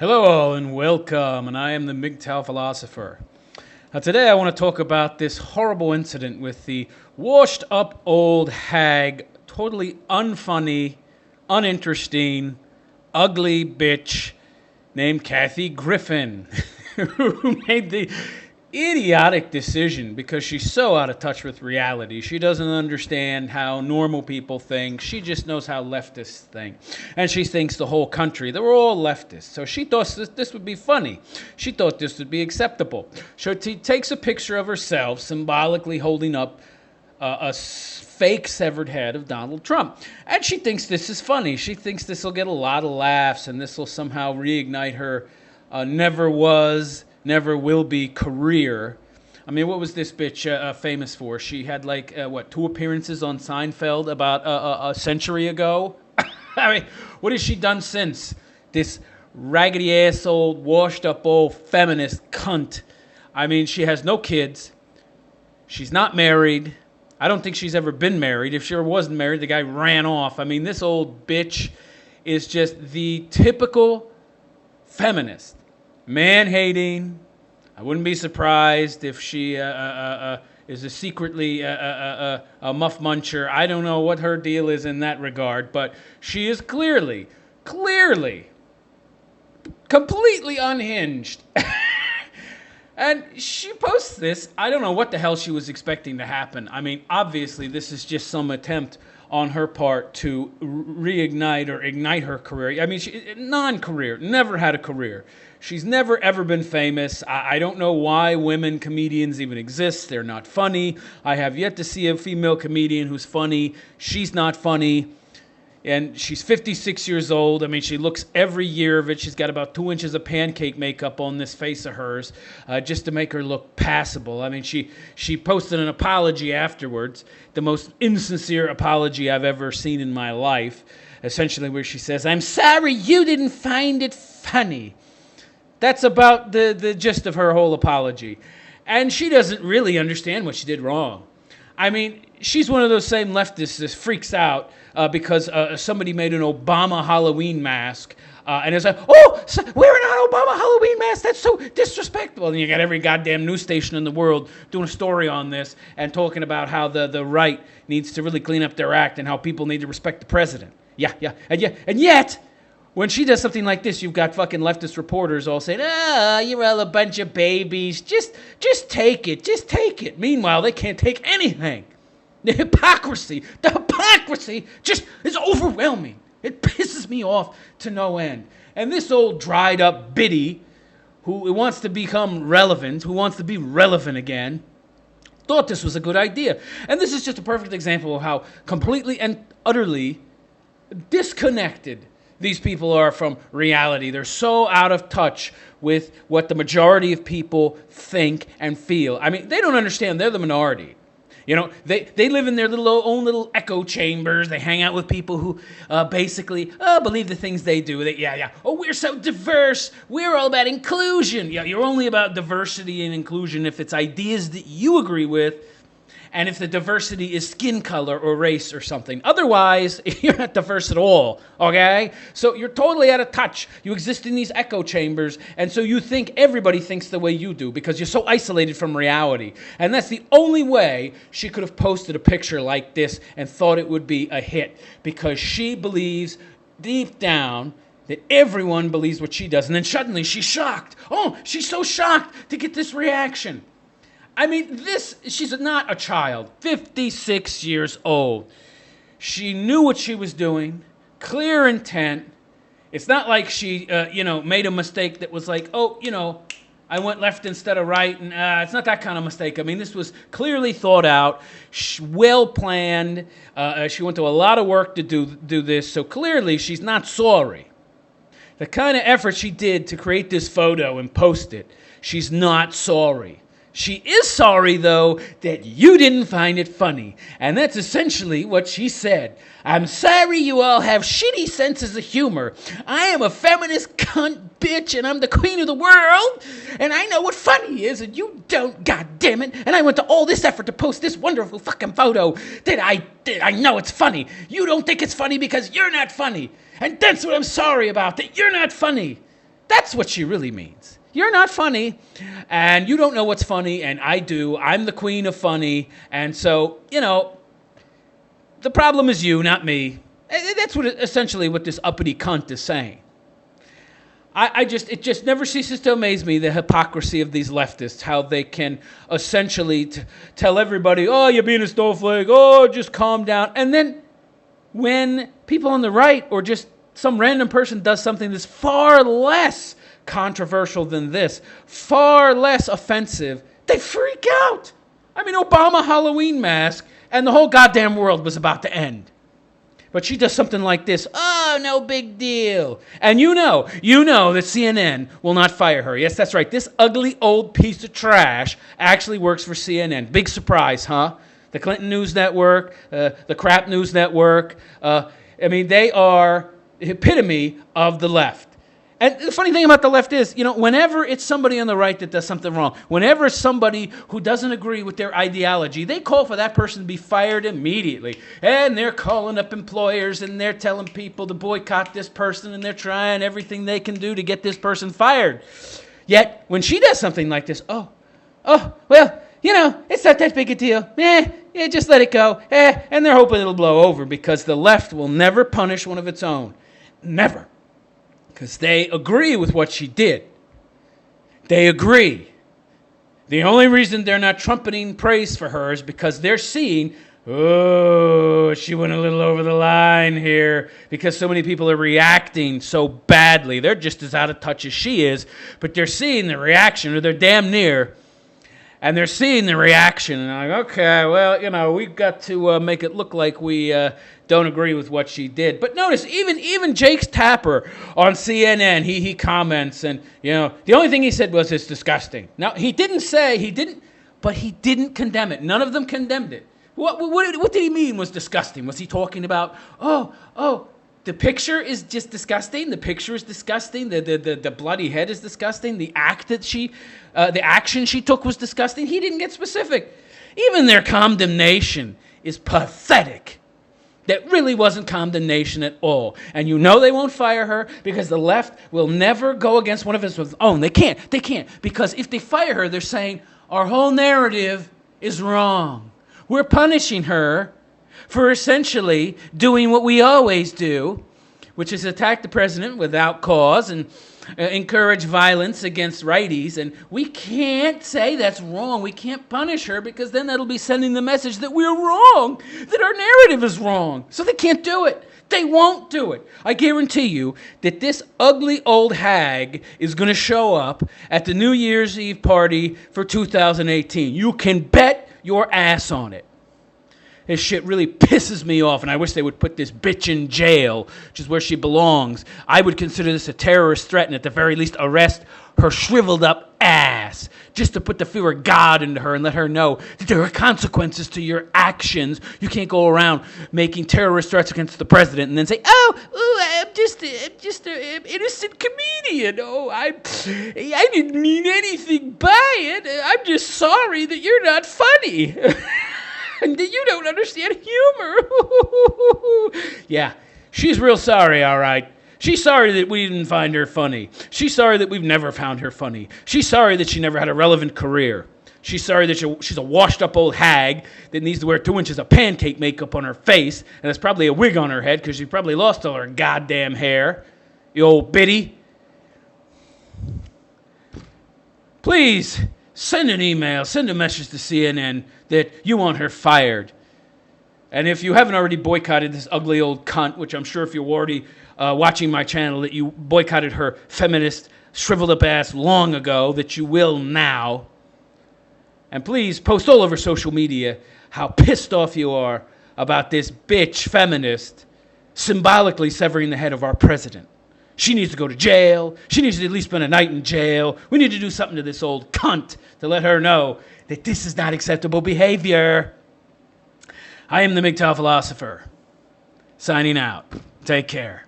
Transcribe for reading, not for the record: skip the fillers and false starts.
Hello all and welcome, and I am the MGTOW philosopher. Now today I want to talk about this horrible incident with the washed up old hag, totally unfunny, uninteresting, ugly bitch named Kathy Griffin, who made the idiotic decision because she's so out of touch with reality. She doesn't understand how normal people think. She just knows how leftists think. And she thinks the whole country, they're all leftists. So she thought this would be funny. She thought this would be acceptable. So she takes a picture of herself symbolically holding up a fake severed head of Donald Trump. And she thinks this is funny. She thinks this will get a lot of laughs and this will somehow reignite her never was, never will be career. I mean, what was this bitch famous for? She had two appearances on Seinfeld about a century ago? I mean, what has she done since? This raggedy ass old, washed up old feminist cunt. I mean, she has no kids. She's not married. I don't think she's ever been married. If she ever wasn't married, the guy ran off. I mean, this old bitch is just the typical feminist. Man-hating. I wouldn't be surprised if she is secretly a muff muncher. I don't know what her deal is in that regard, but she is clearly, completely unhinged. And she posts this. I don't know what the hell she was expecting to happen. I mean, obviously, this is just some attempt on her part to reignite or ignite her career. I mean, non-career, never had a career. She's never, ever been famous. I don't know why women comedians even exist. They're not funny. I have yet to see a female comedian who's funny. She's not funny. And she's 56 years old. I mean, she looks every year of it. She's got about 2 inches of pancake makeup on this face of hers just to make her look passable. I mean, she posted an apology afterwards, the most insincere apology I've ever seen in my life, essentially where she says, "I'm sorry you didn't find it funny." That's about the gist of her whole apology. And she doesn't really understand what she did wrong. I mean, she's one of those same leftists that freaks out because somebody made an Obama Halloween mask and is like, "Oh, wearing an Obama Halloween mask, that's so disrespectful." And you got every goddamn news station in the world doing a story on this and talking about how the right needs to really clean up their act and how people need to respect the president. Yeah. And yet, when she does something like this, you've got fucking leftist reporters all saying, you're all a bunch of babies. Just take it. Just take it. Meanwhile, they can't take anything. The hypocrisy just is overwhelming. It pisses me off to no end. And this old dried up biddy who wants to become relevant, who wants to be relevant again, thought this was a good idea. And this is just a perfect example of how completely and utterly disconnected these people are from reality. They're so out of touch with what the majority of people think and feel. I mean, they don't understand. They're the minority. You know, they live in their own little echo chambers. They hang out with people who basically believe the things they do. Oh, we're so diverse. We're all about inclusion. Yeah, you're only about diversity and inclusion if it's ideas that you agree with, and if the diversity is skin color or race or something. Otherwise, you're not diverse at all, okay? So you're totally out of touch. You exist in these echo chambers, and so you think everybody thinks the way you do because you're so isolated from reality. And that's the only way she could have posted a picture like this and thought it would be a hit, because she believes deep down that everyone believes what she does. And then suddenly she's shocked. Oh, she's so shocked to get this reaction. I mean, she's not a child, 56 years old. She knew what she was doing, clear intent. It's not like she, made a mistake that was like, I went left instead of right, and it's not that kind of mistake. I mean, this was clearly thought out, well planned. She went to a lot of work to do this, so clearly she's not sorry. The kind of effort she did to create this photo and post it, she's not sorry. She is sorry, though, that you didn't find it funny. And that's essentially what she said. "I'm sorry you all have shitty senses of humor. I am a feminist cunt bitch, and I'm the queen of the world. And I know what funny is, and you don't, goddammit. And I went to all this effort to post this wonderful fucking photo that I know it's funny. You don't think it's funny because you're not funny. And that's what I'm sorry about, that you're not funny." That's what she really means. You're not funny, and you don't know what's funny, and I do. I'm the queen of funny, and so, the problem is you, not me. That's essentially what this uppity cunt is saying. It just never ceases to amaze me, the hypocrisy of these leftists, how they can essentially tell everybody, oh, you're being a snowflake, oh, just calm down. And then when people on the right or just some random person does something that's far less controversial than this, far less offensive, they freak out. I mean, Obama Halloween mask, and the whole goddamn world was about to end. But she does something like this, oh, no big deal. And you know that CNN will not fire her. Yes, that's right. This ugly old piece of trash actually works for CNN. Big surprise, huh? The Clinton News Network, the Crap News Network. They are the epitome of the left. And the funny thing about the left is, whenever it's somebody on the right that does something wrong, whenever it's somebody who doesn't agree with their ideology, they call for that person to be fired immediately. And they're calling up employers and they're telling people to boycott this person and they're trying everything they can do to get this person fired. Yet, when she does something like this, it's not that big a deal. Just let it go. And they're hoping it'll blow over because the left will never punish one of its own. Never. Because they agree with what she did. They agree. The only reason they're not trumpeting praise for her is because they're seeing, she went a little over the line here, because so many people are reacting so badly. They're just as out of touch as she is, but they're seeing the reaction, or they're damn near, and they're seeing the reaction, and I'm like, okay, well, we've got to make it look like we don't agree with what she did. But notice, even Jake Tapper on CNN, he comments, and, the only thing he said was, it's disgusting. Now, he didn't condemn it. None of them condemned it. What did he mean was disgusting? Was he talking about, the picture is just disgusting. The picture is disgusting. The bloody head is disgusting. The action she took was disgusting. He didn't get specific. Even their condemnation is pathetic. That really wasn't condemnation at all. And they won't fire her because the left will never go against one of its own. They can't. Because if they fire her, they're saying, our whole narrative is wrong. We're punishing her for essentially doing what we always do, which is attack the president without cause and encourage violence against righties. And we can't say that's wrong. We can't punish her because then that'll be sending the message that we're wrong, that our narrative is wrong. So they can't do it. They won't do it. I guarantee you that this ugly old hag is going to show up at the New Year's Eve party for 2018. You can bet your ass on it. This shit really pisses me off, and I wish they would put this bitch in jail, which is where she belongs. I would consider this a terrorist threat, and at the very least arrest her shriveled up ass, just to put the fear of God into her and let her know that there are consequences to your actions. You can't go around making terrorist threats against the president and then say, I'm just an innocent comedian. I didn't mean anything by it. I'm just sorry that you're not funny. And you don't understand humor. Yeah, she's real sorry, all right. She's sorry that we didn't find her funny. She's sorry that we've never found her funny. She's sorry that she never had a relevant career. She's sorry that she's a washed-up old hag that needs to wear 2 inches of pancake makeup on her face, and there's probably a wig on her head because she probably lost all her goddamn hair. You old biddy. Please, send an email, send a message to CNN that you want her fired. And if you haven't already boycotted this ugly old cunt, which I'm sure if you're already watching my channel that you boycotted her feminist, shriveled up ass long ago, that you will now. And please post all over social media how pissed off you are about this bitch feminist symbolically severing the head of our president. She needs to go to jail. She needs to at least spend a night in jail. We need to do something to this old cunt to let her know that this is not acceptable behavior. I am the MGTOW philosopher. Signing out. Take care.